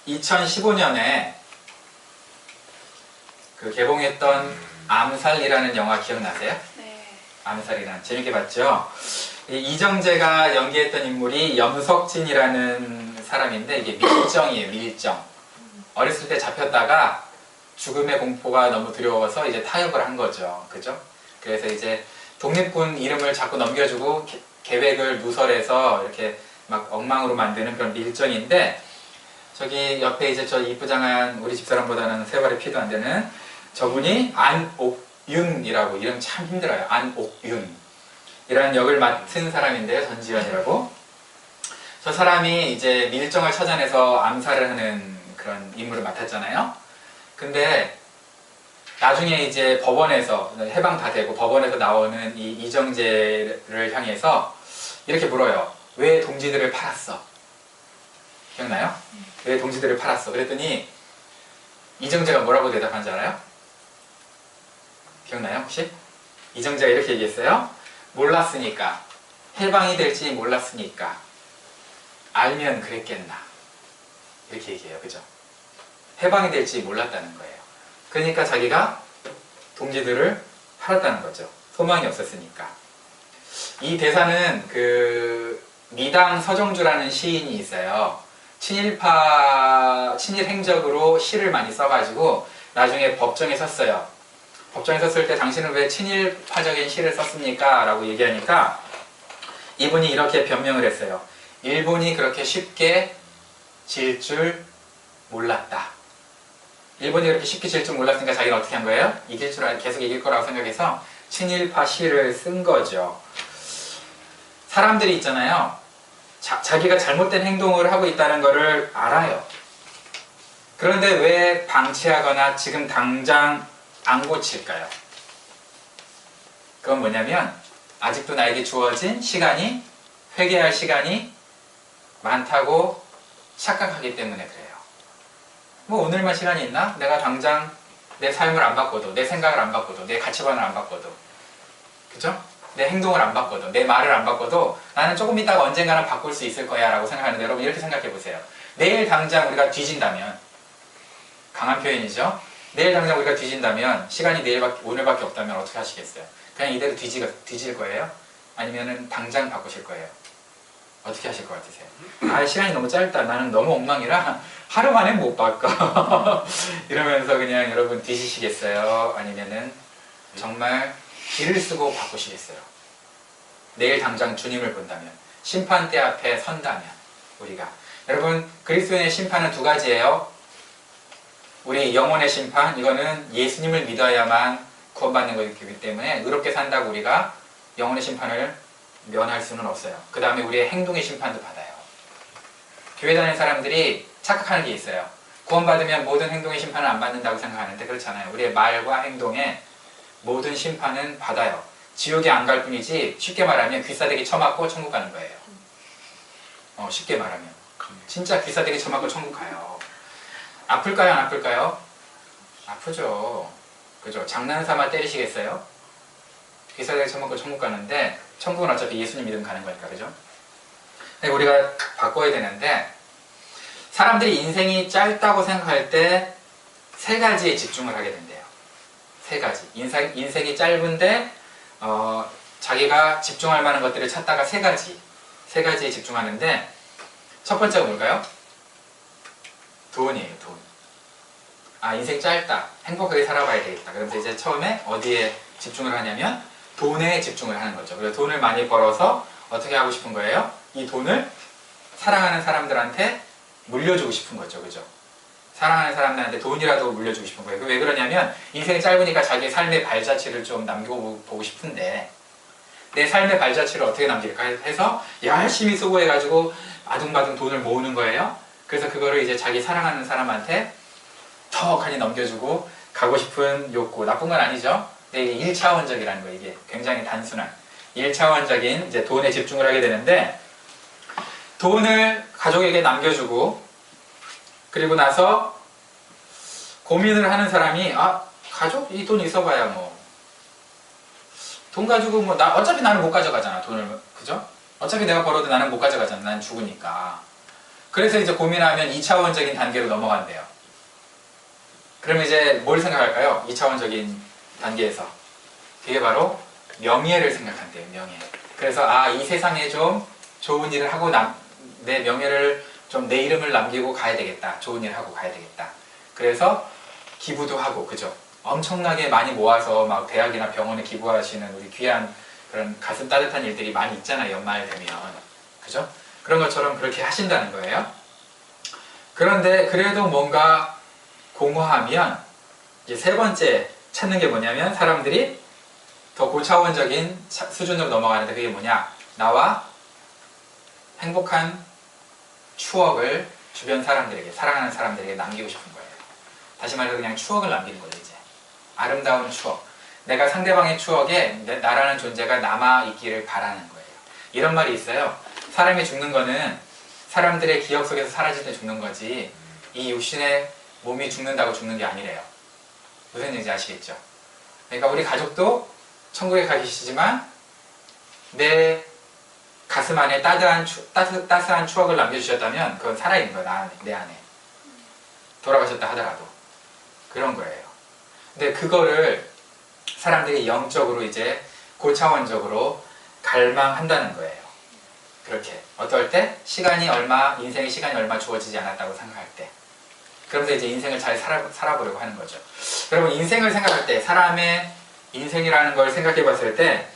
2015년에 그 개봉했던 암살이라는 영화 기억나세요? 네. 암살이라는 재밌게 봤죠? 이정재가 연기했던 인물이 염석진이라는 사람인데 이게 밀정이에요. 밀정. 어렸을 때 잡혔다가 죽음의 공포가 너무 두려워서 이제 타협을 한 거죠. 그죠? 그래서 이제 독립군 이름을 자꾸 넘겨주고 계획을 누설해서 이렇게 막 엉망으로 만드는 그런 밀정인데, 저기 옆에 이제 저 이쁘장한 우리 집사람보다는 세발의 피도 안 되는 저분이 안옥윤이라고, 이름 참 힘들어요. 안옥윤 이라는 역을 맡은 사람인데요. 전지현이라고. 저 사람이 이제 밀정을 찾아내서 암살을 하는 그런 임무를 맡았잖아요. 근데 나중에 이제 법원에서 해방 다 되고 법원에서 나오는 이 이정재를 향해서 이렇게 물어요. 왜 동지들을 팔았어? 기억나요? 왜 동지들을 팔았어? 그랬더니 이정재가 뭐라고 대답한 줄 알아요? 기억나요 혹시? 이정재가 이렇게 얘기했어요. 몰랐으니까. 해방이 될지 몰랐으니까. 알면 그랬겠나. 이렇게 얘기해요. 그죠? 해방이 될지 몰랐다는 거예요. 그러니까 자기가 동지들을 팔았다는 거죠. 소망이 없었으니까. 이 대사는 그 미당 서정주라는 시인이 있어요. 친일파, 친일 행적으로 시를 많이 써가지고 나중에 법정에 섰어요. 법정에 섰을 때 당신은 왜 친일파적인 시를 썼습니까? 라고 얘기하니까 이분이 이렇게 변명을 했어요. 일본이 그렇게 쉽게 질 줄 몰랐다. 일본이 그렇게 쉽게 질 줄 몰랐으니까 자기는 어떻게 한 거예요? 계속 이길 거라고 생각해서 친일파 시를 쓴 거죠. 사람들이 있잖아요. 자기가 잘못된 행동을 하고 있다는 것을 알아요. 그런데 왜 방치하거나 지금 당장 안 고칠까요? 그건 뭐냐면 아직도 나에게 주어진 시간이, 회개할 시간이 많다고 착각하기 때문에 그래요. 뭐 오늘만 시간이 있나? 내가 당장 내 삶을 안 바꿔도, 내 생각을 안 바꿔도, 내 가치관을 안 바꿔도, 그죠? 내 행동을 안 바꿔도, 내 말을 안 바꿔도 나는 조금 있다가 언젠가는 바꿀 수 있을 거야 라고 생각하는데, 여러분 이렇게 생각해 보세요. 내일 당장 우리가 뒤진다면, 강한 표현이죠? 내일 당장 우리가 뒤진다면, 시간이 오늘밖에 없다면 어떻게 하시겠어요? 그냥 이대로 뒤질 거예요? 아니면은 당장 바꾸실 거예요? 어떻게 하실 것 같으세요? 아, 시간이 너무 짧다. 나는 너무 엉망이라 하루 만에 못 바꿔. 이러면서 그냥 여러분 뒤지시겠어요? 아니면은 정말 기를 쓰고 바꾸시겠어요? 내일 당장 주님을 본다면, 심판대 앞에 선다면, 우리가. 여러분, 그리스도인의 심판은 두 가지예요. 우리 영혼의 심판, 이거는 예수님을 믿어야만 구원받는 것이기 때문에 의롭게 산다고 우리가 영혼의 심판을 면할 수는 없어요. 그 다음에 우리의 행동의 심판도 받아요. 교회 다니는 사람들이 착각하는 게 있어요. 구원받으면 모든 행동의 심판을 안 받는다고 생각하는데 그렇잖아요. 우리의 말과 행동에 모든 심판은 받아요. 지옥에 안 갈 뿐이지, 쉽게 말하면 귀싸대기 쳐맞고 천국 가는 거예요. 쉽게 말하면 진짜 귀싸대기 쳐맞고 천국 가요. 아플까요? 안 아플까요? 아프죠. 그죠? 장난삼아 때리시겠어요? 귀싸대기 쳐맞고 천국 가는데 천국은 어차피 예수님 믿으면 가는 거니까. 그죠? 우리가 바꿔야 되는데, 사람들이 인생이 짧다고 생각할 때 세 가지에 집중을 하게 된대요. 세 가지. 인생이 짧은데 자기가 집중할 만한 것들을 찾다가 세 가지에 집중하는데, 첫 번째가 뭘까요? 돈이에요. 돈. 아, 인생 짧다. 행복하게 살아봐야 되겠다. 그래서 이제 처음에 어디에 집중을 하냐면 돈에 집중을 하는 거죠. 그래서 돈을 많이 벌어서 어떻게 하고 싶은 거예요? 이 돈을 사랑하는 사람들한테 물려주고 싶은 거죠. 그죠? 사랑하는 사람들한테 돈이라도 물려주고 싶은 거예요. 왜 그러냐면 인생이 짧으니까 자기의 삶의 발자취를 좀 남겨보고 싶은데, 내 삶의 발자취를 어떻게 남길까 해서 열심히 수고해가지고 아둥바둥 돈을 모으는 거예요. 그래서 그거를 이제 자기 사랑하는 사람한테 턱하니 넘겨주고 가고 싶은 욕구. 나쁜 건 아니죠? 근데 이게 1차원적이라는 거예요. 이게 굉장히 단순한 1차원적인 이제 돈에 집중을 하게 되는데, 돈을 가족에게 남겨주고 그리고 나서 고민을 하는 사람이, 아, 가족? 이 돈 있어봐야 뭐 돈 가지고 뭐 어차피 나는 못 가져가잖아. 돈을. 그죠? 어차피 내가 벌어도 나는 못 가져가잖아. 난 죽으니까. 그래서 이제 고민하면 2차원적인 단계로 넘어간대요. 그러면 이제 뭘 생각할까요? 2차원적인 단계에서. 그게 바로 명예를 생각한대요. 명예. 그래서 이 세상에 좀 좋은 일을 하고 내 명예를 좀 내 이름을 남기고 가야 되겠다. 좋은 일 하고 가야 되겠다. 그래서 기부도 하고, 그죠? 엄청나게 많이 모아서 막 대학이나 병원에 기부하시는 우리 귀한 그런 가슴 따뜻한 일들이 많이 있잖아요. 연말 되면. 그죠? 그런 것처럼 그렇게 하신다는 거예요. 그런데 그래도 뭔가 공허하면 이제 세 번째 찾는 게 뭐냐면 사람들이 더 고차원적인 수준으로 넘어가는데 그게 뭐냐? 나와 행복한 추억을 주변 사람들에게, 사랑하는 사람들에게 남기고 싶은 거예요. 다시 말해서 그냥 추억을 남기는 거죠, 이제. 아름다운 추억. 내가 상대방의 추억에 나라는 존재가 남아있기를 바라는 거예요. 이런 말이 있어요. 사람이 죽는 거는 사람들의 기억 속에서 사라질 때 죽는 거지 이 육신의 몸이 죽는다고 죽는 게 아니래요. 무슨 얘기인지 아시겠죠? 그러니까 우리 가족도 천국에 가 계시지만 내 가슴 안에 따스한 추억을 남겨주셨다면 그건 살아있는 거야, 내 안에. 돌아가셨다 하더라도. 그런 거예요. 근데 그거를 사람들이 영적으로 이제 고차원적으로 갈망한다는 거예요. 그렇게. 어떨 때? 인생의 시간이 얼마 주어지지 않았다고 생각할 때. 그러면서 이제 인생을 잘 살아보려고 하는 거죠. 여러분, 인생을 생각할 때, 사람의 인생이라는 걸 생각해 봤을 때,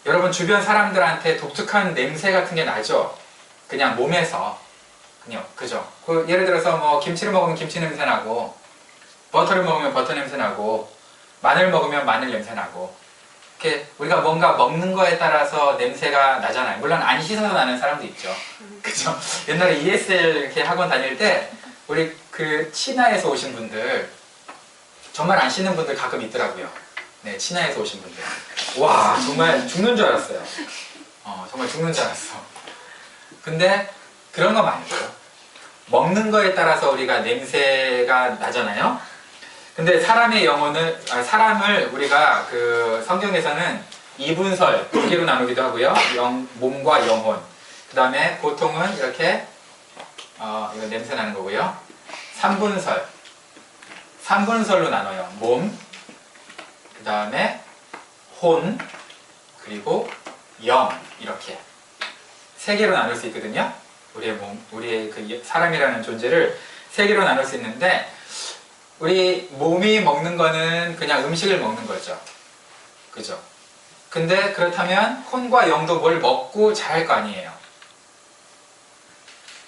여러분 주변 사람들한테 독특한 냄새 같은 게 나죠? 그냥 몸에서. 그죠? 예를 들어서 뭐 김치를 먹으면 김치 냄새 나고, 버터를 먹으면 버터 냄새 나고, 마늘 먹으면 마늘 냄새 나고, 이렇게 우리가 뭔가 먹는 거에 따라서 냄새가 나잖아요. 물론 안 씻어서 나는 사람도 있죠. 그죠? 옛날에 ESL 이렇게 학원 다닐 때, 우리 그 친화에서 오신 분들, 정말 안 씻는 분들 가끔 있더라고요. 네, 친화에서 오신 분들. 와, 정말 죽는 줄 알았어요. 정말 죽는 줄 알았어. 근데 그런 거 말고 먹는 거에 따라서 우리가 냄새가 나잖아요. 근데 사람을 우리가 그 성경에서는 이분설, 두 개로 나누기도 하고요. 몸과 영혼. 그 다음에 보통은 이렇게 이거 냄새 나는 거고요. 삼분설로 나눠요. 몸, 그 다음에 혼, 그리고 영, 이렇게 세 개로 나눌 수 있거든요. 우리의 그 사람이라는 존재를 세 개로 나눌 수 있는데, 우리 몸이 먹는 거는 그냥 음식을 먹는 거죠. 그죠? 근데 그렇다면 혼과 영도 뭘 먹고 자랄 거 아니에요.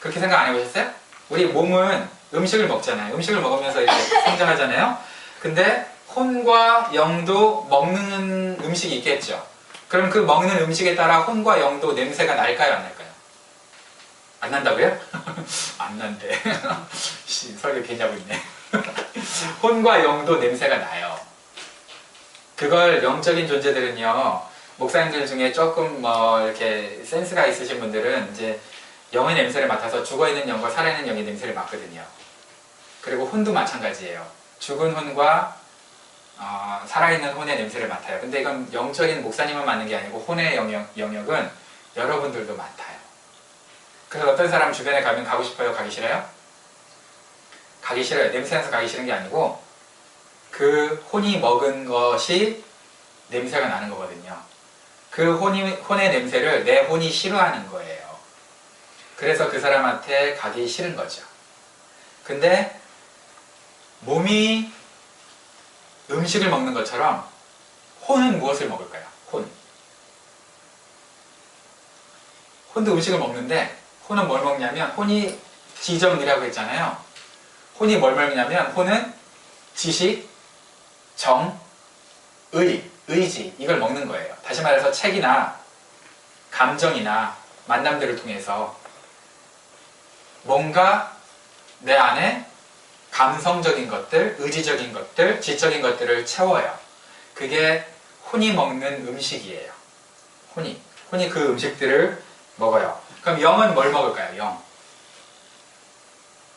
그렇게 생각 안 해보셨어요? 우리 몸은 음식을 먹잖아요. 음식을 먹으면서 이제 성장하잖아요. 근데 혼과 영도 먹는 음식이 있겠죠. 그럼 그 먹는 음식에 따라 혼과 영도 냄새가 날까요, 안 날까요? 안 난다고요? 안 난대. 설교 괜히 하고 있네. 혼과 영도 냄새가 나요. 그걸 영적인 존재들은요, 목사님들 중에 조금 이렇게 센스가 있으신 분들은 이제 영의 냄새를 맡아서 죽어있는 영과 살아있는 영의 냄새를 맡거든요. 그리고 혼도 마찬가지예요. 죽은 혼과 살아있는 혼의 냄새를 맡아요. 근데 이건 영적인 목사님만 맡는 게 아니고 혼의 영역은 여러분들도 맡아요. 그래서 어떤 사람 주변에 가면 가고 싶어요? 가기 싫어요? 가기 싫어요. 냄새나서 가기 싫은 게 아니고 그 혼이 먹은 것이 냄새가 나는 거거든요. 그 혼의 냄새를 내 혼이 싫어하는 거예요. 그래서 그 사람한테 가기 싫은 거죠. 근데 몸이 음식을 먹는 것처럼 혼은 무엇을 먹을까요? 혼도 음식을 먹는데 혼은 뭘 먹냐면, 혼이 지정이라고 했잖아요. 혼이 뭘 먹냐면 혼은 지식, 정, 의지, 이걸 먹는 거예요. 다시 말해서 책이나 감정이나 만남들을 통해서 뭔가 내 안에 감성적인 것들, 의지적인 것들, 지적인 것들을 채워요. 그게 혼이 먹는 음식이에요. 혼이 그 음식들을 먹어요. 그럼 영은 뭘 먹을까요?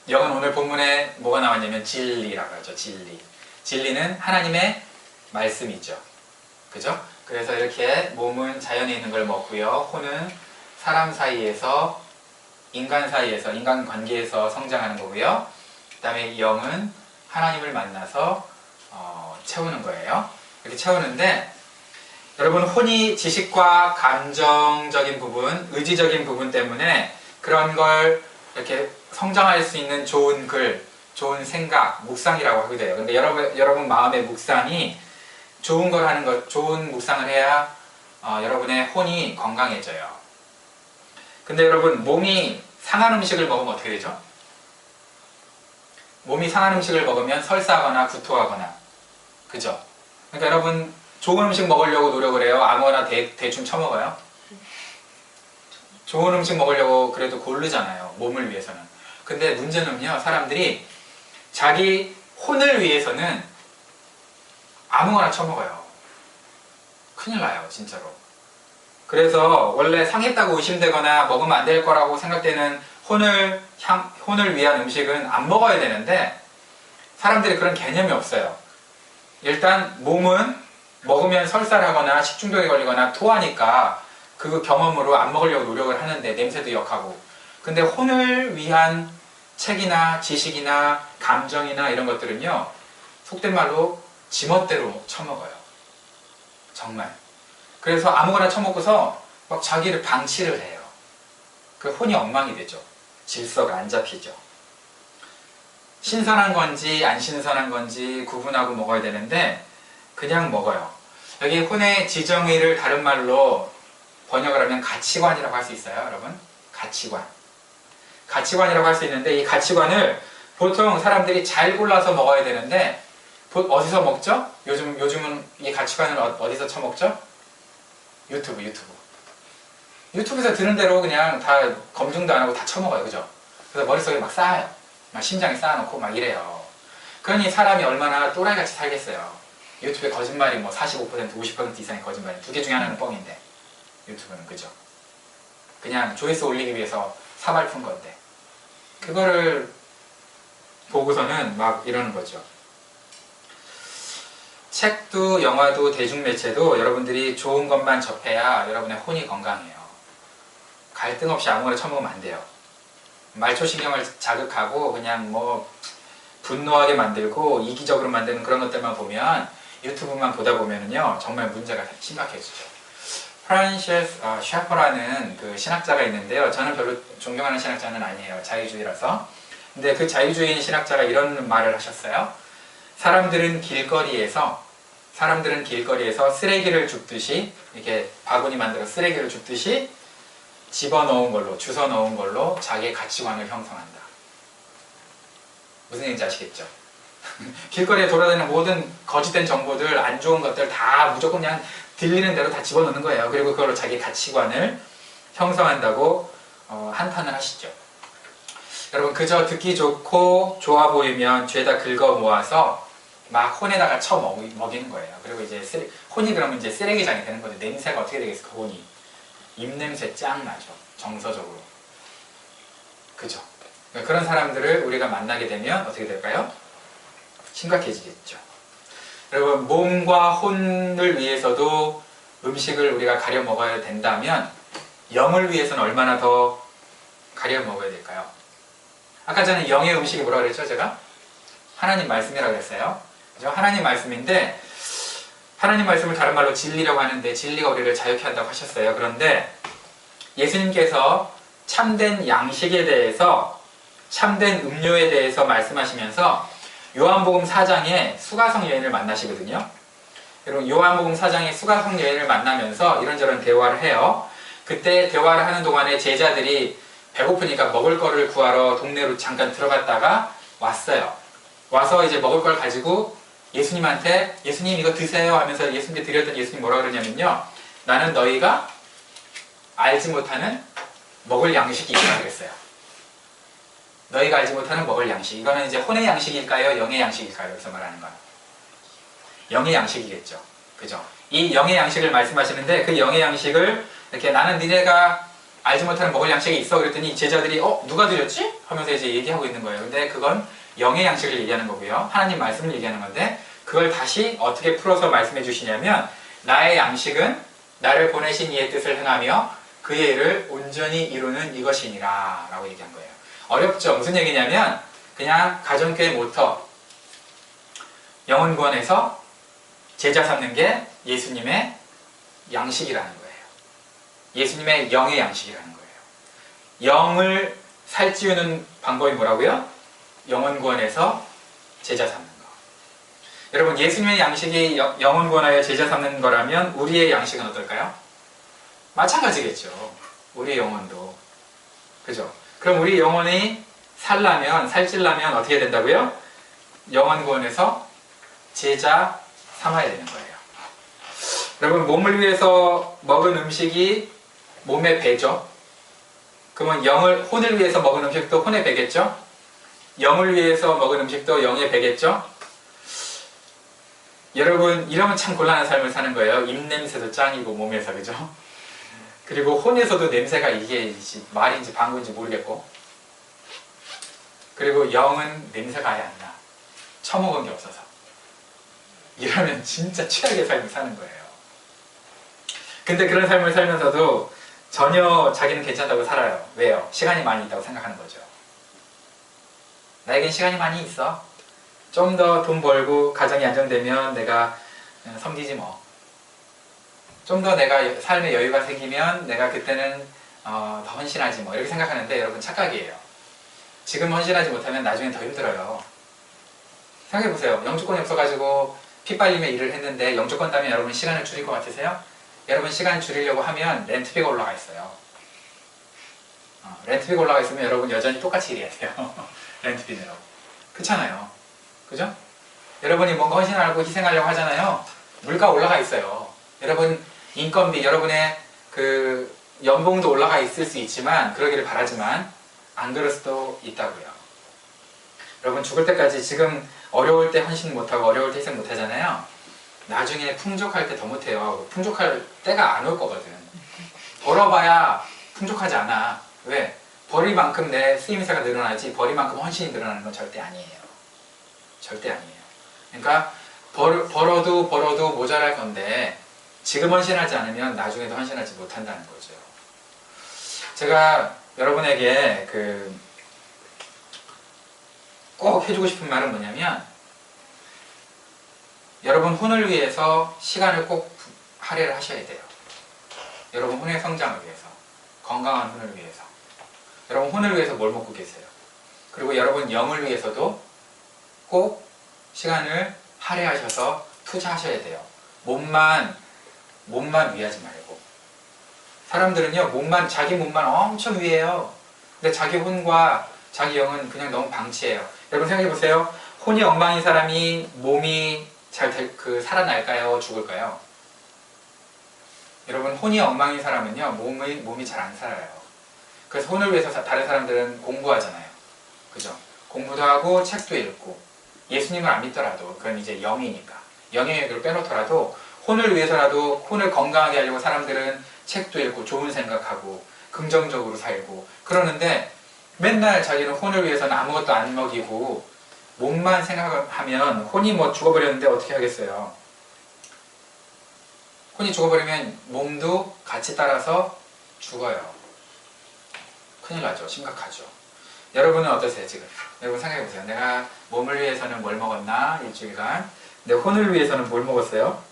영은 오늘 본문에 뭐가 나왔냐면 진리라고 하죠. 진리는 하나님의 말씀이죠. 그죠? 그래서 이렇게 몸은 자연에 있는 걸 먹고요. 혼은 사람 사이에서 인간 사이에서, 인간 관계에서 성장하는 거고요. 그 다음에 영은 하나님을 만나서 채우는 거예요. 이렇게 채우는데 여러분 혼이 지식과 감정적인 부분, 의지적인 부분 때문에 그런 걸 이렇게 성장할 수 있는 좋은 글, 좋은 생각, 묵상이라고 하게 돼요. 그러니까 여러분 마음의 묵상이 좋은 걸 하는 것, 좋은 묵상을 해야 여러분의 혼이 건강해져요. 근데 여러분 몸이 상한 음식을 먹으면 어떻게 되죠? 몸이 상한 음식을 먹으면 설사하거나 구토하거나, 그죠? 그러니까 여러분 좋은 음식 먹으려고 노력을 해요? 아무거나 대충 처먹어요? 좋은 음식 먹으려고 그래도 고르잖아요. 몸을 위해서는. 근데 문제는요, 사람들이 자기 혼을 위해서는 아무거나 처먹어요. 큰일 나요, 진짜로. 그래서 원래 상했다고 의심되거나 먹으면 안 될 거라고 생각되는 혼을 위한 음식은 안 먹어야 되는데 사람들이 그런 개념이 없어요. 일단 몸은 먹으면 설사를 하거나 식중독에 걸리거나 토하니까 그 경험으로 안 먹으려고 노력을 하는데 냄새도 역하고. 근데 혼을 위한 책이나 지식이나 감정이나 이런 것들은요, 속된 말로 지멋대로 처먹어요. 정말. 그래서 아무거나 처먹고서 막 자기를 방치를 해요. 그 혼이 엉망이 되죠. 질서가 안 잡히죠. 신선한 건지 안 신선한 건지 구분하고 먹어야 되는데 그냥 먹어요. 여기 혼의 지정의를 다른 말로 번역을 하면 가치관이라고 할 수 있어요, 여러분. 가치관. 가치관이라고 할 수 있는데 이 가치관을 보통 사람들이 잘 골라서 먹어야 되는데 어디서 먹죠? 요즘은 이 가치관을 어디서 처먹죠? 유튜브. 유튜브에서 들은 대로 그냥 다 검증도 안 하고 다 처먹어요, 그죠? 그래서 머릿속에 막 쌓아요. 막 심장에 쌓아놓고 막 이래요. 그러니 사람이 얼마나 또라이같이 살겠어요. 유튜브에 거짓말이 뭐 45%, 50% 이상의 거짓말이 두 개 중에 하나는 뻥인데 유튜브는, 그죠? 그냥 조회수 올리기 위해서 사발푼 건데 그거를 보고서는 막 이러는 거죠. 책도 영화도 대중매체도 여러분들이 좋은 것만 접해야 여러분의 혼이 건강해요. 갈등 없이 아무거나 처먹으면 안 돼요. 말초신경을 자극하고 그냥 뭐 분노하게 만들고 이기적으로 만드는 그런 것들만 보면, 유튜브만 보다 보면은요 정말 문제가 심각해지죠. 프란시스 샤퍼라는 그 신학자가 있는데요, 저는 별로 존경하는 신학자는 아니에요. 자유주의라서. 근데 그 자유주의인 신학자가 이런 말을 하셨어요. 사람들은 길거리에서 쓰레기를 줍듯이, 이렇게 바구니 만들어 쓰레기를 줍듯이 집어넣은 걸로, 주워 넣은 걸로 자기의 가치관을 형성한다. 무슨 얘기인지 아시겠죠? 길거리에 돌아다니는 모든 거짓된 정보들, 안 좋은 것들 다 무조건 그냥 들리는 대로 다 집어넣는 거예요. 그리고 그걸로 자기 가치관을 형성한다고 한탄을 하시죠. 여러분, 그저 듣기 좋고 좋아 보이면 죄다 긁어 모아서 막 혼에다가 먹이는 거예요. 그리고 이제 혼이 그러면 이제 쓰레기장이 되는 거죠. 냄새가 어떻게 되겠어, 그 혼이. 입냄새 짱 나죠. 정서적으로. 그죠? 그러니까 그런 사람들을 우리가 만나게 되면 어떻게 될까요? 심각해지겠죠. 여러분, 몸과 혼을 위해서도 음식을 우리가 가려 먹어야 된다면 영을 위해서는 얼마나 더 가려 먹어야 될까요? 아까 전에 영의 음식이 뭐라고 그랬죠, 제가? 하나님 말씀이라고 했어요. 그죠? 하나님 말씀인데, 하나님 말씀을 다른 말로 진리라고 하는데 진리가 우리를 자유케 한다고 하셨어요. 그런데 예수님께서 참된 양식에 대해서, 참된 음료에 대해서 말씀하시면서 요한복음 4장에 수가성 여인을 만나시거든요. 여러분, 요한복음 4장에 수가성 여인을 만나면서 이런저런 대화를 해요. 그때 대화를 하는 동안에 제자들이 배고프니까 먹을 거를 구하러 동네로 잠깐 들어갔다가 왔어요. 와서 이제 먹을 걸 가지고 예수님한테, 예수님 이거 드세요 하면서 예수님께 드렸던 예수님 뭐라 그러냐면요, 나는 너희가 알지 못하는 먹을 양식이 있다 그랬어요. 너희가 알지 못하는 먹을 양식. 이거는 이제 혼의 양식일까요? 영의 양식일까요? 여기서 말하는 건 영의 양식이겠죠. 그죠? 이 영의 양식을 말씀하시는데, 그 영의 양식을 이렇게 나는 니네가 알지 못하는 먹을 양식이 있어 그랬더니 제자들이 누가 드렸지? 하면서 이제 얘기하고 있는 거예요. 근데 그건 영의 양식을 얘기하는 거고요. 하나님 말씀을 얘기하는 건데, 그걸 다시 어떻게 풀어서 말씀해 주시냐면, 나의 양식은 나를 보내신 이의 뜻을 행하며 그의 일을 온전히 이루는 이것이니라 라고 얘기한 거예요. 어렵죠? 무슨 얘기냐면 그냥 가정교회 모터 영혼 구원에서 제자 삼는 게 예수님의 양식이라는 거예요. 예수님의 영의 양식이라는 거예요. 영을 살찌우는 방법이 뭐라고요? 영혼 구원에서 제자 삼는 거. 여러분, 예수님의 양식이 영혼 구원하여 제자 삼는 거라면 우리의 양식은 어떨까요? 마찬가지겠죠. 우리의 영혼도. 그죠? 그럼 우리 영혼이 살찌려면 어떻게 된다고요? 영혼 구원에서 제자 삼아야 되는 거예요. 여러분, 몸을 위해서 먹은 음식이 몸의 배죠. 그러면 혼을 위해서 먹은 음식도 혼의 배겠죠? 영을 위해서 먹은 음식도 영의 배겠죠? 여러분, 이러면 참 곤란한 삶을 사는 거예요. 입냄새도 짱이고 몸에서, 그죠? 그리고 혼에서도 냄새가 이게 말인지 방구인지 모르겠고, 그리고 영은 냄새가 아예 안 나. 처먹은 게 없어서. 이러면 진짜 최악의 삶을 사는 거예요. 근데 그런 삶을 살면서도 전혀 자기는 괜찮다고 살아요. 왜요? 시간이 많이 있다고 생각하는 거죠. 나에겐 시간이 많이 있어. 좀 더 돈 벌고 가정이 안정되면 내가 섬기지 뭐. 좀 더 내가 삶의 여유가 생기면 내가 그때는 더 헌신하지 뭐. 이렇게 생각하는데 여러분, 착각이에요. 지금 헌신하지 못하면 나중엔 더 힘들어요. 생각해보세요. 영주권이 없어가지고 피 빨리며 일을 했는데 영주권 따면 여러분 시간을 줄일 것 같으세요? 여러분, 시간 줄이려고 하면 렌트비가 올라가 있어요. 렌트비가 올라가 있으면 여러분 여전히 똑같이 일해야 돼요. 렌트비 내라고. 그렇잖아요. 그죠? 여러분이 뭔가 헌신하려고 희생하려고 하잖아요. 물가 올라가 있어요. 여러분, 인건비, 여러분의 그 연봉도 올라가 있을 수 있지만, 그러기를 바라지만 안 그럴 수도 있다고요. 여러분, 죽을 때까지 지금 어려울 때 헌신 못하고 어려울 때 희생 못하잖아요. 나중에 풍족할 때 더 못해요. 풍족할 때가 안 올 거거든. 벌어봐야 풍족하지 않아. 왜? 벌일 만큼 내 쓰임새가 늘어나지 벌일 만큼 헌신이 늘어나는 건 절대 아니에요. 절대 아니에요. 그러니까 벌어도 모자랄 건데 지금 헌신하지 않으면 나중에도 헌신하지 못한다는 거죠. 제가 여러분에게 꼭 해주고 싶은 말은 뭐냐면, 여러분 혼을 위해서 시간을 꼭 할애를 하셔야 돼요. 여러분 혼의 성장을 위해서, 건강한 혼을 위해서. 여러분 혼을 위해서 뭘 먹고 계세요? 그리고 여러분 영을 위해서도 꼭 시간을 할애하셔서 투자하셔야 돼요. 몸만 위하지 말고. 사람들은요, 자기 몸만 엄청 위해요. 근데 자기 혼과 자기 영은 그냥 너무 방치해요. 여러분 생각해보세요. 혼이 엉망인 사람이 몸이 살아날까요? 죽을까요? 여러분, 혼이 엉망인 사람은요, 몸이 잘 안 살아요. 그래서 혼을 위해서 다른 사람들은 공부하잖아요. 그죠? 공부도 하고 책도 읽고, 예수님을 안 믿더라도 그건 이제 영이니까 영의 영역을 빼놓더라도 혼을 위해서라도, 혼을 건강하게 하려고 사람들은 책도 읽고 좋은 생각하고 긍정적으로 살고 그러는데, 맨날 자기는 혼을 위해서는 아무것도 안 먹이고 몸만 생각하면 혼이 죽어버렸는데 어떻게 하겠어요? 혼이 죽어버리면 몸도 같이 따라서 죽어요. 큰일 나죠. 심각하죠. 여러분은 어떠세요 지금? 여러분 생각해보세요. 내가 몸을 위해서는 뭘 먹었나? 일주일간. 내 혼을 위해서는 뭘 먹었어요?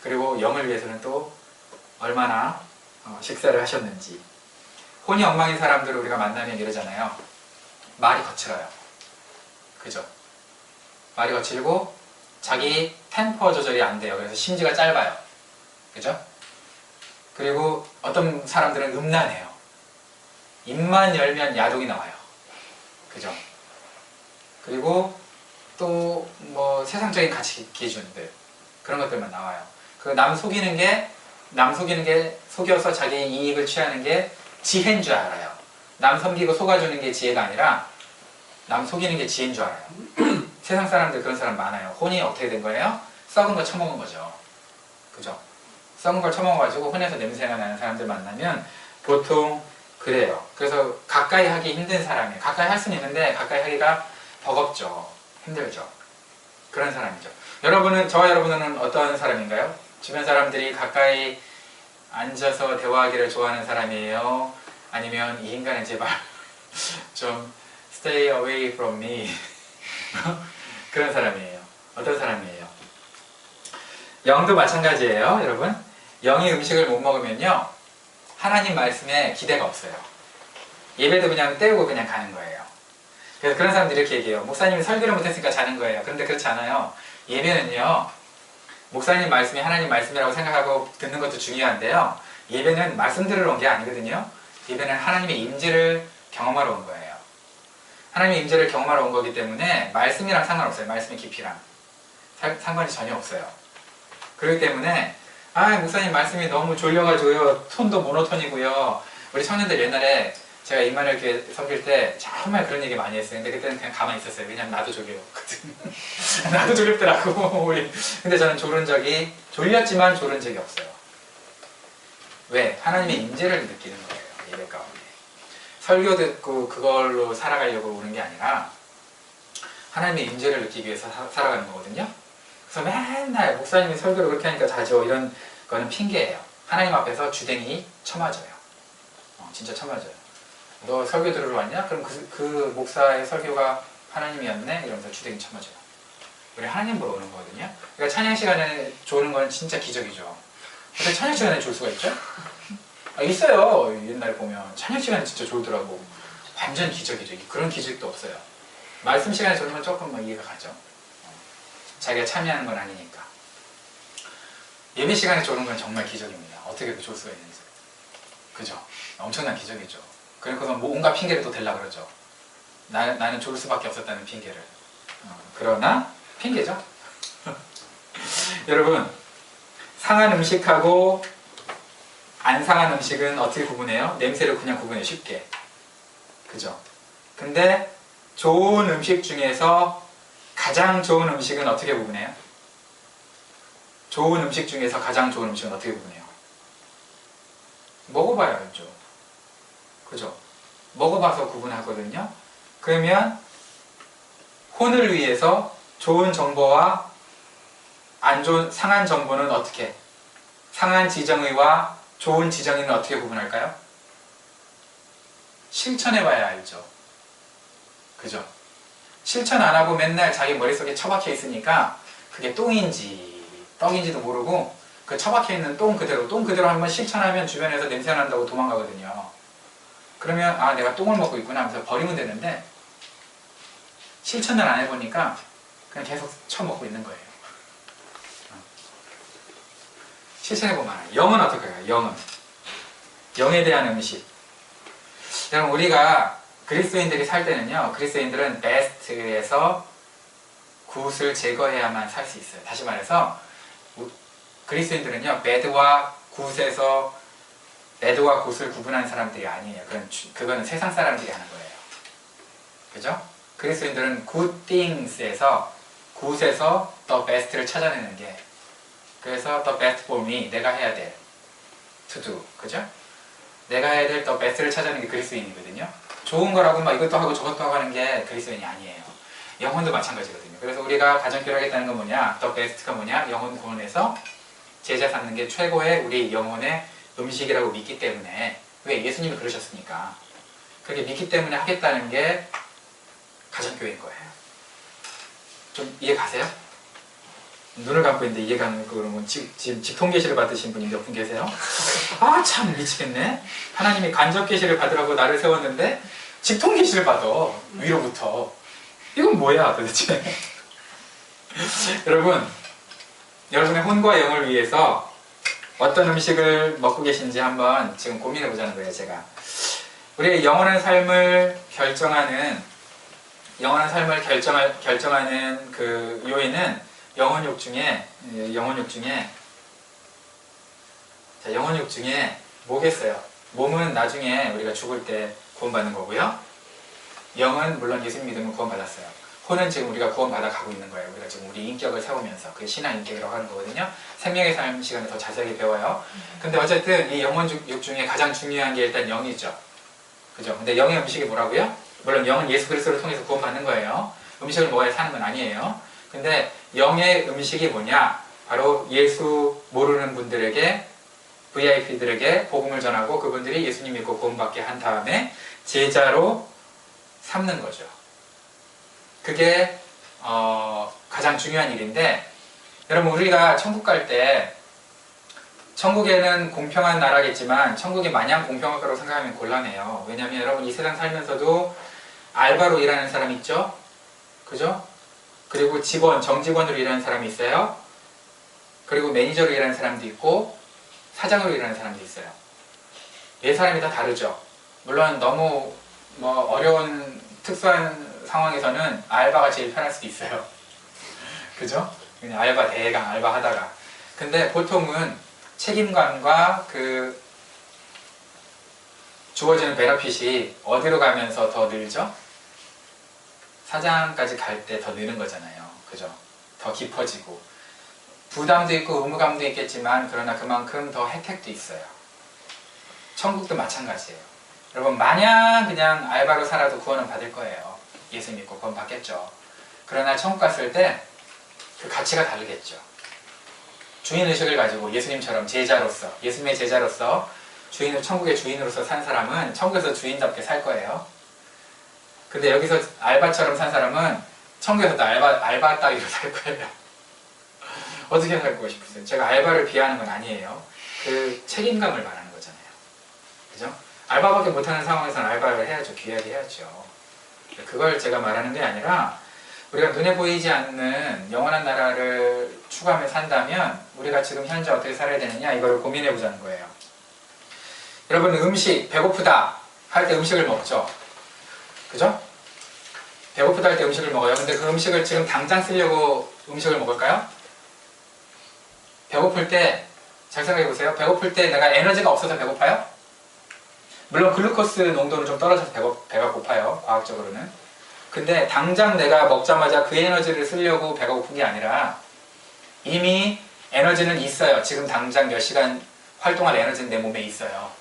그리고 영을 위해서는 또 얼마나 식사를 하셨는지. 혼이 엉망인 사람들을 우리가 만나면 이러잖아요. 말이 거칠어요. 그죠? 말이 거칠고 자기 템퍼 조절이 안 돼요. 그래서 심지가 짧아요. 그죠? 그리고 어떤 사람들은 음란해요. 입만 열면 야동이 나와요. 그죠? 그리고 또 세상적인 가치 기준들, 그런 것들만 나와요. 남 속이는 게 속여서 자기 이익을 취하는 게 지혜인 줄 알아요. 남 섬기고 속아주는 게 지혜가 아니라 남 속이는 게 지혜인 줄 알아요. 세상 사람들 그런 사람 많아요. 혼이 어떻게 된 거예요? 썩은 거 처먹은 거죠. 그죠? 썩은 걸 처먹어가지고 혼에서 냄새가 나는 사람들 만나면 보통 그래요. 그래서 가까이 하기 힘든 사람이에요. 가까이 할 수는 있는데 가까이 하기가 버겁죠. 힘들죠. 그런 사람이죠. 저와 여러분은 어떤 사람인가요? 주변 사람들이 가까이 앉아서 대화하기를 좋아하는 사람이에요? 아니면 이 인간은 제발 좀 stay away from me 그런 사람이에요. 어떤 사람이에요? 영도 마찬가지예요, 여러분. 영이 음식을 못 먹으면요, 하나님 말씀에 기대가 없어요. 예배도 그냥 때우고 그냥 가는 거예요. 그래서 그런 사람들이 이렇게 얘기해요. 목사님이 설교를 못했으니까 자는 거예요. 그런데 그렇지 않아요. 예배는요, 목사님 말씀이 하나님 말씀이라고 생각하고 듣는 것도 중요한데요, 예배는 말씀 들으러 온 게 아니거든요. 예배는 하나님의 임재를 경험하러 온 거예요. 하나님의 임재를 경험하러 온 거기 때문에 말씀이랑 상관없어요. 말씀의 깊이랑 상관이 전혀 없어요. 그렇기 때문에 목사님 말씀이 너무 졸려가지고요, 톤도 모노톤이고요. 우리 청년들 옛날에 제가 임마누엘 교회 섬길 때 정말 그런 얘기 많이 했어요. 근데 그때는 그냥 가만히 있었어요. 왜냐면 나도 졸렸거든. 나도 졸렸더라고 우리. 근데 저는 졸렸지만 졸은 적이 없어요. 왜? 하나님의 임재를 느끼는 거예요. 예배 가운데. 설교 듣고 그걸로 살아가려고 오는 게 아니라 하나님의 임재를 느끼기 위해서 살아가는 거거든요. 그래서 맨날 목사님이 설교를 그렇게 하니까 자죠, 이런 거는 핑계예요. 하나님 앞에서 주댕이 쳐맞아요. 진짜 쳐맞아요. 너 설교 들으러 왔냐? 그럼 그 목사의 설교가 하나님이었네? 이러면서 주댕이 쳐맞아요. 우리 하나님 보러 오는 거거든요. 그러니까 찬양 시간에 조는 건 진짜 기적이죠. 어떻게 찬양 시간에 졸 수가 있죠? 있어요. 옛날에 보면 찬양 시간에 진짜 졸더라고. 완전 기적이죠. 그런 기적도 없어요. 말씀 시간에 졸면 조금 이해가 가죠. 자기가 참여하는 건 아니니까. 예배 시간에 졸는 건 정말 기적입니다. 어떻게 졸 수가 있는지. 그죠? 엄청난 기적이죠. 그래서 뭐 온갖 핑계를 또 대려고 그러죠. 나는 졸 수밖에 없었다는 핑계를. 그러나 핑계죠. 여러분, 상한 음식하고 안 상한 음식은 어떻게 구분해요? 냄새를 그냥 구분해, 쉽게. 그죠? 근데 좋은 음식 중에서 가장 좋은 음식은 어떻게 구분해요? 좋은 음식 중에서 가장 좋은 음식은 어떻게 구분해요? 먹어봐야 알죠. 그죠? 먹어봐서 구분하거든요. 그러면 혼을 위해서 좋은 정보와 안 좋은 상한 정보는 어떻게? 상한 지정의와 좋은 지정의는 어떻게 구분할까요? 실천해봐야 알죠. 그죠? 실천 안 하고 맨날 자기 머릿속에 처박혀 있으니까 그게 똥인지 떡인지도 모르고 그 처박혀 있는 똥 그대로 한번 실천하면 주변에서 냄새 난다고 도망가거든요. 그러면 내가 똥을 먹고 있구나 하면서 버리면 되는데 실천을 안 해보니까 그냥 계속 처먹고 있는 거예요. 실천해보면 알아요. 영은 어떻게 해요? 영에 대한 음식. 여러분, 우리가 그리스도인들이 살 때는요, 그리스도인들은 베스트에서 굿을 제거해야만 살 수 있어요. 다시 말해서 그리스도인들은요, 배드와 굿을 구분하는 사람들이 아니에요. 그거는 세상 사람들이 하는 거예요. 그죠? 그리스도인들은 good things에서 굿에서 the best를 찾아내는 게, 그래서 the best for me, 내가 해야 될 to do, 그죠? 내가 해야 될 the best를 찾아내는 게 그리스도인이거든요. 좋은 거라고 막 이것도 하고 저것도 하고 하는 게 그리스도인이 아니에요. 영혼도 마찬가지거든요. 그래서 우리가 가정교회를 하겠다는 건 뭐냐? the best가 뭐냐? 영혼 구원에서 제자 삼는 게 최고의 우리 영혼의 음식이라고 믿기 때문에, 왜? 예수님이 그러셨으니까. 그렇게 믿기 때문에 하겠다는 게 가정교회인 거예요. 좀 이해 가세요? 눈을 감고 있는데 이해 가는 거, 그러면 지금 직통계시를 받으신 분이 몇 분 계세요? 참 미치겠네. 하나님이 간접계시를 받으라고 나를 세웠는데 직통계시를 받아, 위로부터. 이건 뭐야 도대체? 여러분의 혼과 영을 위해서 어떤 음식을 먹고 계신지 한번 지금 고민해 보자는 거예요. 제가 우리의 영원한 삶을 결정하는 그 요인은 영혼육 중에 뭐겠어요? 몸은 나중에 우리가 죽을 때 구원받는 거고요. 영은 물론 예수님 믿으면 구원받았어요. 혼은 지금 우리가 구원받아 가고 있는 거예요. 우리가 지금 우리 인격을 세우면서, 그게 신앙 인격이라고 하는 거거든요. 생명의 삶 시간에 더 자세하게 배워요. 근데 어쨌든 이 영혼육 중에 가장 중요한 게 일단 영이죠. 그죠? 근데 영의 음식이 뭐라고요? 물론 영은 예수 그리스도를 통해서 구원받는 거예요. 음식을 먹어야 사는 건 아니에요. 근데 영의 음식이 뭐냐? 바로 예수 모르는 분들에게 VIP들에게 복음을 전하고 그분들이 예수님 믿고 구원받게 한 다음에 제자로 삼는 거죠. 그게 가장 중요한 일인데, 여러분 우리가 천국 갈 때, 천국에는 공평한 나라겠지만 천국이 마냥 공평할 거라고 생각하면 곤란해요. 왜냐하면 여러분 이 세상 살면서도 알바로 일하는 사람 있죠? 그죠? 그리고 직원, 정직원으로 일하는 사람이 있어요. 그리고 매니저로 일하는 사람도 있고 사장으로 일하는 사람도 있어요. 매 사람이 다 다르죠. 물론 너무 어려운 특수한 상황에서는 알바가 제일 편할 수도 있어요. 그죠? 그냥 알바 대강 알바 하다가. 근데 보통은 책임감과 그 주어지는 베너핏이 어디로 가면서 더 늘죠? 사장까지 갈 때 더 느는 거잖아요. 그죠? 더 깊어지고 부담도 있고 의무감도 있겠지만 그러나 그만큼 더 혜택도 있어요. 천국도 마찬가지예요. 여러분 마냥 그냥 알바로 살아도 구원은 받을 거예요. 예수 믿고 구원 받겠죠. 그러나 천국 갔을 때 그 가치가 다르겠죠. 주인의식을 가지고 예수님처럼 제자로서, 예수님의 제자로서 천국의 주인으로서 산 사람은 천국에서 주인답게 살 거예요. 근데 여기서 알바처럼 산 사람은 천국에서도 알바 따위로 살 거예요. 어떻게 살고 싶으세요? 제가 알바를 비하하는 건 아니에요. 그 책임감을 말하는 거잖아요. 그죠? 알바밖에 못하는 상황에서는 알바를 해야죠. 귀하게 해야죠. 그걸 제가 말하는 게 아니라 우리가 눈에 보이지 않는 영원한 나라를 추구하며 산다면 우리가 지금 현재 어떻게 살아야 되느냐 이걸 고민해 보자는 거예요. 여러분 음식, 배고프다 할 때 음식을 먹죠. 그죠? 배고프다 할 때 음식을 먹어요. 근데 그 음식을 지금 당장 쓰려고 음식을 먹을까요? 배고플 때 잘 생각해 보세요. 배고플 때 내가 에너지가 없어서 배고파요? 물론 글루코스 농도는 좀 떨어져서 배가 고파요. 과학적으로는. 근데 당장 내가 먹자마자 그 에너지를 쓰려고 배가 고픈 게 아니라 이미 에너지는 있어요. 지금 당장 몇 시간 활동할 에너지는 내 몸에 있어요.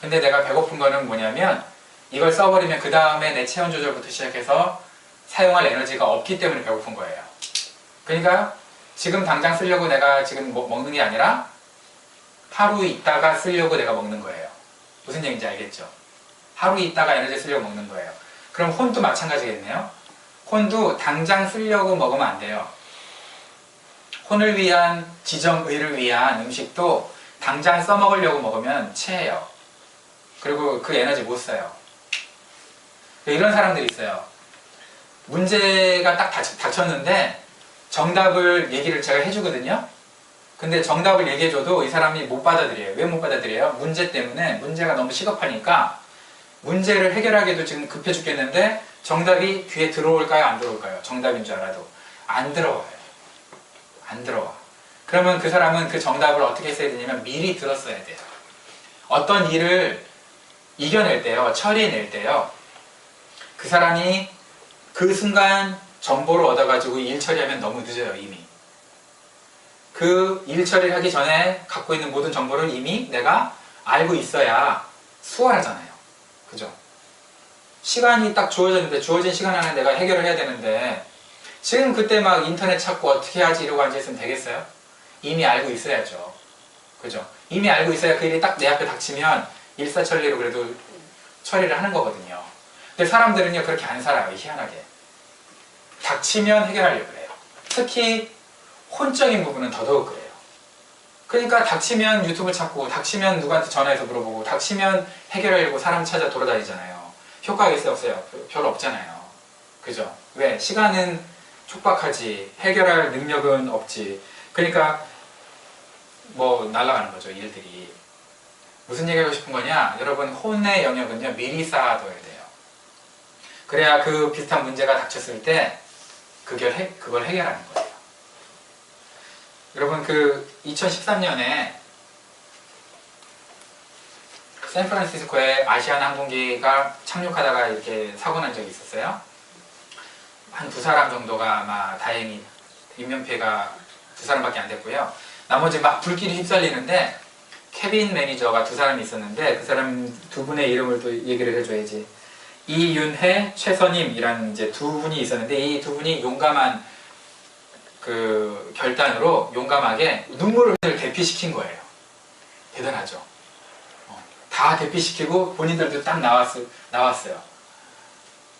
근데 내가 배고픈 거는 뭐냐면 이걸 써버리면 그 다음에 내 체온 조절부터 시작해서 사용할 에너지가 없기 때문에 배고픈 거예요. 그러니까 지금 당장 쓰려고 내가 지금 먹는 게 아니라 하루 있다가 쓰려고 내가 먹는 거예요. 무슨 얘기인지 알겠죠? 하루 있다가 에너지 쓰려고 먹는 거예요. 그럼 혼도 마찬가지겠네요. 혼도 당장 쓰려고 먹으면 안 돼요. 혼을 위한, 지정의를 위한 음식도 당장 써먹으려고 먹으면 체해요. 그리고 그 에너지 못 써요. 이런 사람들이 있어요. 문제가 딱 닥쳤는데 정답을 얘기를 제가 해주거든요. 근데 정답을 얘기해줘도 이 사람이 못 받아들여요. 왜 못 받아들여요? 문제 때문에. 문제가 너무 시급하니까 문제를 해결하기도 지금 급해 죽겠는데 정답이 귀에 들어올까요? 안 들어올까요? 정답인 줄 알아도 안 들어와요. 안 들어와. 그러면 그 사람은 그 정답을 어떻게 써야 되냐면 미리 들었어야 돼요. 어떤 일을 이겨낼 때요, 처리해낼 때요, 그 사람이 그 순간 정보를 얻어가지고 일 처리하면 너무 늦어요. 이미 그 일 처리를 하기 전에 갖고 있는 모든 정보를 이미 내가 알고 있어야 수월하잖아요. 그죠? 시간이 딱 주어졌는데 주어진 시간 안에 내가 해결을 해야 되는데 지금 그때 막 인터넷 찾고 어떻게 하지 이러고 앉아있으면 되겠어요? 이미 알고 있어야죠. 그죠? 이미 알고 있어야 그 일이 딱 내 앞에 닥치면 일사천리로 그래도 처리를 하는 거거든요. 근데 사람들은요 그렇게 안 살아요. 희한하게. 닥치면 해결하려고 그래요. 특히 혼적인 부분은 더더욱 그래요. 그러니까 닥치면 유튜브 찾고 닥치면 누구한테 전화해서 물어보고 닥치면 해결하려고 사람 찾아 돌아다니잖아요. 효과가 있어요? 없어요? 별로 없잖아요. 그죠? 왜? 시간은 촉박하지 해결할 능력은 없지. 그러니까 날아가는 거죠. 일들이. 무슨 얘기하고 싶은 거냐? 여러분 혼의 영역은요 미리 쌓아둬야 돼요. 그래야 그 비슷한 문제가 닥쳤을 때 그걸 해결하는 거예요. 여러분 2013년에 샌프란시스코에 아시아나 항공기가 착륙하다가 이렇게 사고 난 적이 있었어요. 한 2사람 정도가 아마 다행히 인명피해가 2사람밖에 안 됐고요. 나머지 막 불길이 휩쓸리는데 캐빈 매니저가 2사람이 있었는데 그 사람 2분의 이름을 또 얘기를 해줘야지. 이윤혜, 최선임이라는 이제 2분이 있었는데 이 2분이 용감한 결단으로 용감하게 눈물을 대피시킨 거예요. 대단하죠. 다 대피시키고 본인들도 딱 나왔어요.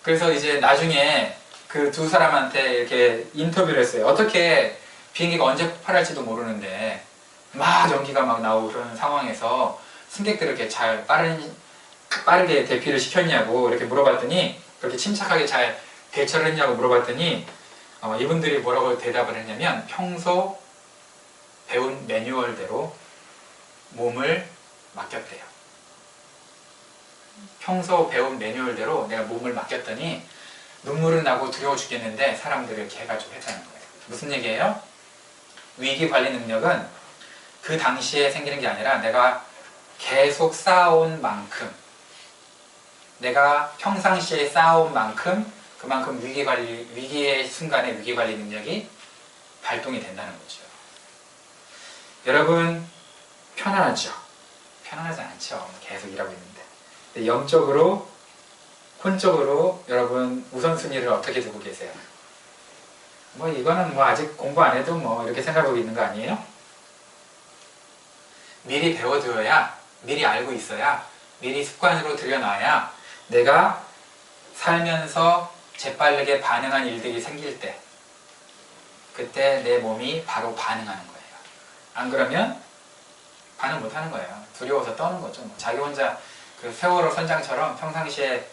그래서 이제 나중에 그 두 사람한테 이렇게 인터뷰를 했어요. 어떻게 비행기가 언제 폭발할지도 모르는데 막 연기가 막 나오고 그런 상황에서 승객들을 이렇게 잘 빠르게 대피를 시켰냐고 이렇게 물어봤더니, 그렇게 침착하게 잘 대처를 했냐고 물어봤더니 이분들이 뭐라고 대답을 했냐면, 평소 배운 매뉴얼대로 몸을 맡겼대요. 평소 배운 매뉴얼대로 내가 몸을 맡겼더니 눈물은 나고 두려워 죽겠는데 사람들을 이렇게 해가지고 했다는 거예요. 무슨 얘기예요? 위기 관리 능력은 그 당시에 생기는 게 아니라 내가 계속 쌓아온 만큼, 내가 평상시에 쌓아온 만큼 그만큼 위기의 순간에 위기관리 능력이 발동이 된다는 거죠. 여러분 편안하죠? 편안하지 않죠. 계속 일하고 있는데. 근데 영적으로, 혼적으로 여러분 우선순위를 어떻게 두고 계세요? 뭐 이거는 뭐 아직 공부 안 해도 뭐 이렇게 생각하고 있는 거 아니에요? 미리 배워두어야, 미리 알고 있어야, 미리 습관으로 들여놔야 내가 살면서 재빠르게 반응한 일들이 생길 때, 그때 내 몸이 바로 반응하는 거예요. 안 그러면 반응 못 하는 거예요. 두려워서 떠는 거죠. 뭐 자기 혼자 그 세월호 선장처럼 평상시에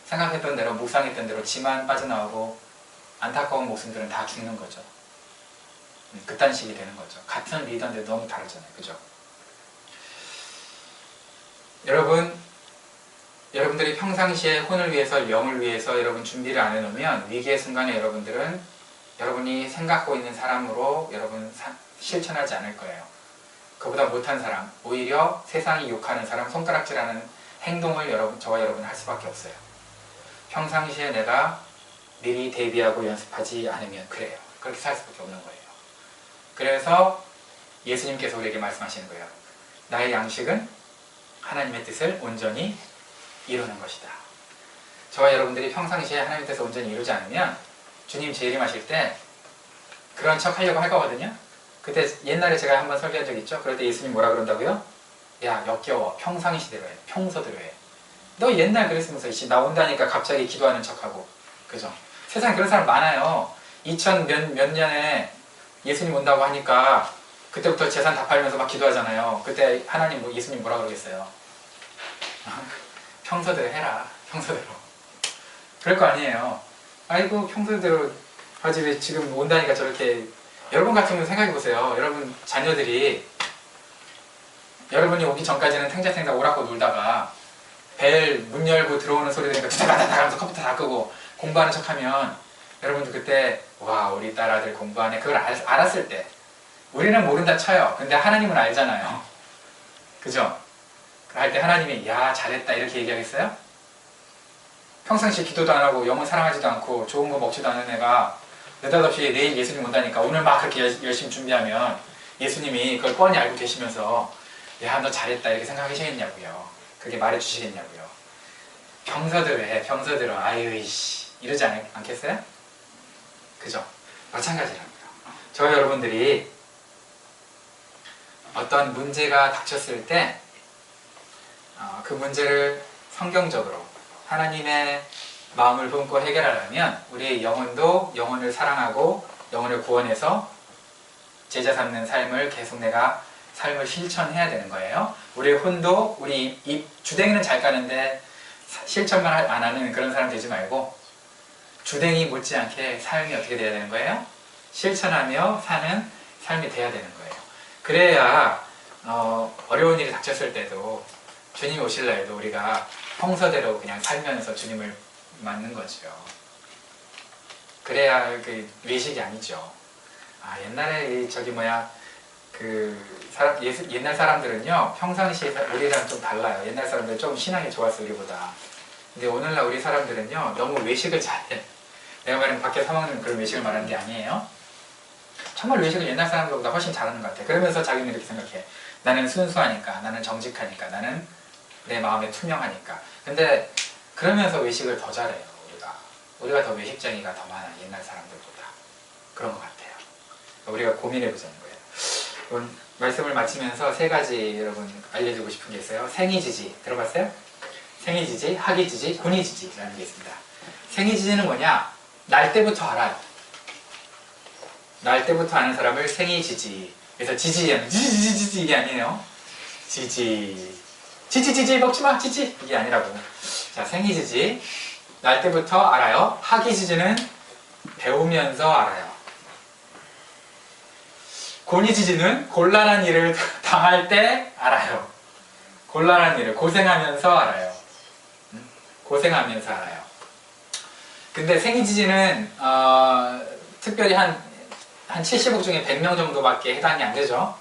생각했던 대로, 묵상했던 대로 지만 빠져나오고 안타까운 목숨들은 다 죽는 거죠. 그딴 식이 되는 거죠. 같은 리더인데 너무 다르잖아요. 그죠? 여러분들이 평상시에 혼을 위해서, 영을 위해서 여러분 준비를 안 해놓으면 위기의 순간에 여러분이 생각하고 있는 사람으로 여러분 실천하지 않을 거예요. 그보다 못한 사람, 오히려 세상이 욕하는 사람, 손가락질하는 행동을 저와 여러분은 할 수밖에 없어요. 평상시에 내가 미리 대비하고 연습하지 않으면 그래요. 그렇게 살 수밖에 없는 거예요. 그래서 예수님께서 우리에게 말씀하시는 거예요. 나의 양식은 하나님의 뜻을 온전히 이루는 것이다. 저와 여러분들이 평상시에 하나님의 뜻을 온전히 이루지 않으면 주님 재림하실 때 그런 척 하려고 할 거거든요. 그때 옛날에 제가 한번 설교한 적 있죠? 그럴 때 예수님 뭐라 그런다고요? 야, 역겨워. 평상시대로 해. 평소대로 해. 너 옛날 그랬으면서 나 온다니까 갑자기 기도하는 척하고. 그죠? 세상에 그런 사람 많아요. 2000 몇 년에 예수님 온다고 하니까 그때부터 재산 다 팔면서 막 기도하잖아요. 그때 예수님 뭐라 그러겠어요? 평소대로 해라. 평소대로. 그럴 거 아니에요. 아이고 평소대로 하지 왜 지금 온다니까 저렇게. 여러분 같으면 생각해보세요. 여러분 자녀들이 여러분이 오기 전까지는 탱자탱자 오락고 놀다가 벨 문 열고 들어오는 소리 들으니까 두다다다 하면서 컴퓨터 다 끄고 공부하는 척하면 여러분도 그때 와 우리 딸 아들 공부하네 그걸 알았을 때, 우리는 모른다 쳐요. 근데 하나님은 알잖아요. 그죠? 할 때 하나님이 야 잘했다 이렇게 얘기하겠어요? 평상시에 기도도 안 하고 영혼 사랑하지도 않고 좋은 거 먹지도 않은 애가 느닷없이 내일 예수님 온다니까 오늘 막 그렇게 열심히 준비하면 예수님이 그걸 뻔히 알고 계시면서 야 너 잘했다 이렇게 생각하시겠냐고요. 그렇게 말해주시겠냐고요. 평소대로 해. 평소대로. 아유 이씨 이러지 않겠어요? 그죠? 마찬가지라고요. 저와 여러분들이 어떤 문제가 닥쳤을 때 그 문제를 성경적으로 하나님의 마음을 품고 해결하려면 우리의 영혼도 영혼을 사랑하고 영혼을 구원해서 제자 삼는 삶을 계속 내가 삶을 실천해야 되는 거예요. 우리의 혼도 우리 주댕이는 잘 까는데 실천만 안 하는 그런 사람 되지 말고 주댕이 못지않게 삶이 어떻게 돼야 되는 거예요? 실천하며 사는 삶이 돼야 되는 거예요. 그래야 어려운 일이 닥쳤을 때도 주님이 오실 날에도 우리가 평소대로 그냥 살면서 주님을 맞는 거죠. 그래야 그 외식이 아니죠. 옛날에 옛날 사람들은요 평상시에 우리랑 좀 달라요. 옛날 사람들 좀 신앙이 좋았어 우리보다. 근데 오늘날 우리 사람들은요 너무 외식을 잘해. 내가 말하는 밖에 사 먹는 그런 외식을 말하는 게 아니에요. 정말 외식을 옛날 사람들보다 훨씬 잘하는 것 같아. 그러면서 자기는 이렇게 생각해. 나는 순수하니까, 나는 정직하니까, 나는 내 마음에 투명하니까. 근데 그러면서 외식을 더 잘해요. 우리가 더 외식쟁이가 더 많아. 옛날 사람들보다. 그런 것 같아요. 우리가 고민해 보자는 거예요. 오늘 말씀을 마치면서 세 가지 여러분 알려주고 싶은 게 있어요. 생이지지 들어봤어요? 생이지지, 학이지지, 군이지지라는 게 있습니다. 생이지지는 뭐냐? 날 때부터 알아요. 날 때부터 아는 사람을 생이지지. 그래서 지지하면 지지지지 이게 아니에요. 지지 먹지마 지지 이게 아니라고. 자, 생이지지 날 때부터 알아요. 학이지지는 배우면서 알아요. 곤이지지는 곤란한 일을 당할 때 알아요. 곤란한 일을 고생하면서 알아요. 고생하면서 알아요. 근데 생이지지는 특별히 한 70억 중에 100명 정도밖에 해당이 안 되죠.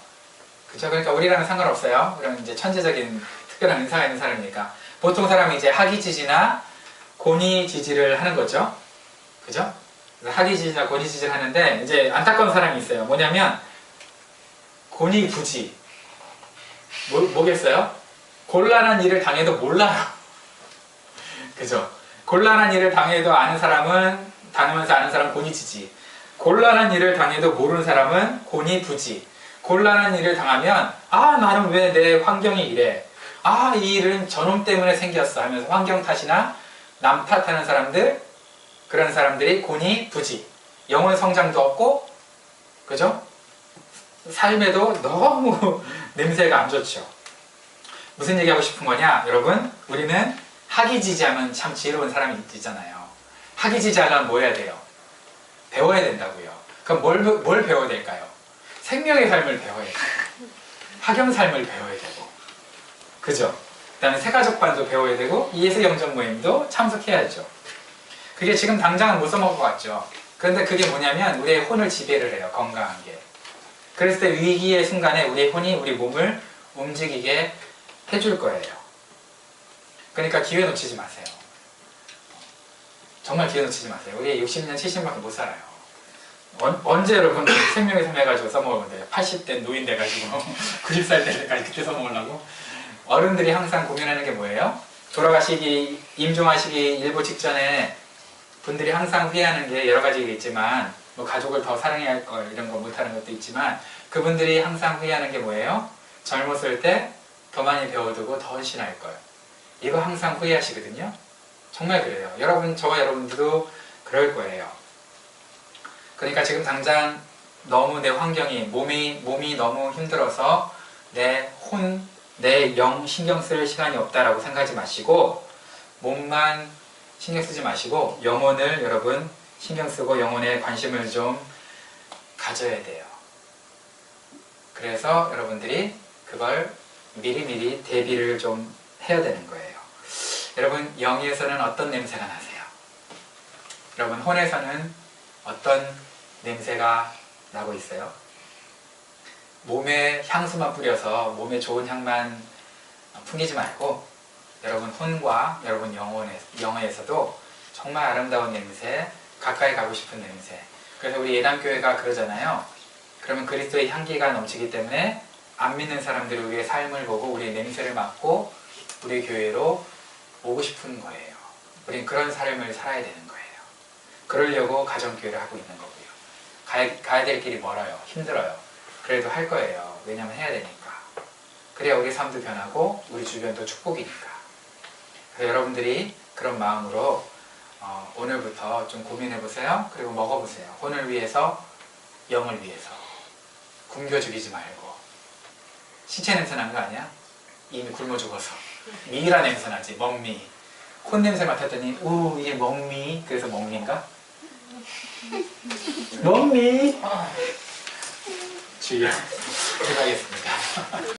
그죠? 그러니까 우리랑은 상관없어요. 그럼 이제 천재적인 특별한 은사가 있는 사람이니까. 보통 사람이 이제 학이지지나 곤이지지를 하는 거죠. 그죠? 그래서 학이지지나 곤이지지를 하는데 이제 안타까운 사람이 있어요. 뭐냐면 곤이부지. 뭐겠어요? 곤란한 일을 당해도 몰라요. 그죠? 곤란한 일을 당해도 아는 사람은 당하면서 아는 사람은 곤이지지. 곤란한 일을 당해도 모르는 사람은 곤이부지. 곤란한 일을 당하면 나는 왜 내 환경이 이래? 이 일은 저놈 때문에 생겼어 하면서 환경 탓이나 남 탓하는 사람들, 그런 사람들이 곤이부지. 영혼 성장도 없고, 그죠? 삶에도 너무 냄새가 안 좋죠. 무슨 얘기하고 싶은 거냐? 여러분, 우리는 학이지지하면 참 지혜로운 사람이 있잖아요. 학이지지하려면 뭐 해야 돼요? 배워야 된다고요. 그럼 뭘 배워야 될까요? 생명의 삶을 배워야 돼요. 학영 삶을 배워야 되고, 그죠? 그 다음에 새가족반도 배워야 되고, 이예수 영접 모임도 참석해야죠. 그게 지금 당장은 못 써먹을 것 같죠. 그런데 그게 뭐냐면 우리의 혼을 지배를 해요. 건강한 게. 그랬을 때 위기의 순간에 우리의 혼이 우리 몸을 움직이게 해줄 거예요. 그러니까 기회 놓치지 마세요. 정말 기회 놓치지 마세요. 우리 60년, 70년밖에 못 살아요. 언제 여러분 생명의 삶 해가지고 써먹으면 돼요? 80대 노인 돼가지고 90살 때까지 그때 써먹으려고? 어른들이 항상 고민하는 게 뭐예요? 돌아가시기, 임종하시기 일보 직전에 분들이 항상 후회하는 게 여러 가지가 있지만, 뭐 가족을 더 사랑해야 할 걸 이런 거 못하는 것도 있지만, 그분들이 항상 후회하는 게 뭐예요? 젊었을 때 더 많이 배워두고 더 헌신할 걸. 이거 항상 후회하시거든요. 정말 그래요. 여러분, 저와 여러분들도 그럴 거예요. 그러니까 지금 당장 너무 내 환경이, 몸이 너무 힘들어서 내 영 신경 쓸 시간이 없다라고 생각하지 마시고, 몸만 신경 쓰지 마시고 영혼을 여러분 신경 쓰고 영혼에 관심을 좀 가져야 돼요. 그래서 여러분들이 그걸 미리미리 대비를 좀 해야 되는 거예요. 여러분, 영에서는 어떤 냄새가 나세요? 여러분, 혼에서는 어떤 냄새가 나고 있어요? 몸에 향수만 뿌려서 몸에 좋은 향만 풍기지 말고, 여러분 혼과 여러분 영혼에서도 정말 아름다운 냄새, 가까이 가고 싶은 냄새. 그래서 우리 예담교회가 그러잖아요. 그러면 그리스도의 향기가 넘치기 때문에 안 믿는 사람들이 우리의 삶을 보고 우리의 냄새를 맡고 우리 교회로 오고 싶은 거예요. 우린 그런 삶을 살아야 되는 거예요. 그러려고 가정교회를 하고 있는 거고요. 가야 될 길이 멀어요. 힘들어요. 그래도 할 거예요. 왜냐면 해야 되니까. 그래야 우리 삶도 변하고 우리 주변도 축복이니까. 그래서 여러분들이 그런 마음으로 오늘부터 좀 고민해보세요. 그리고 먹어보세요. 혼을 위해서, 영을 위해서. 굶겨 죽이지 말고. 시체 냄새 난 거 아니야? 이미 굶어 죽어서. 미라 냄새 나지, 먹미. 콘 냄새 맡았더니 이게 먹미. 그래서 먹미인가? 먹미. 주의요. 해가겠습니다.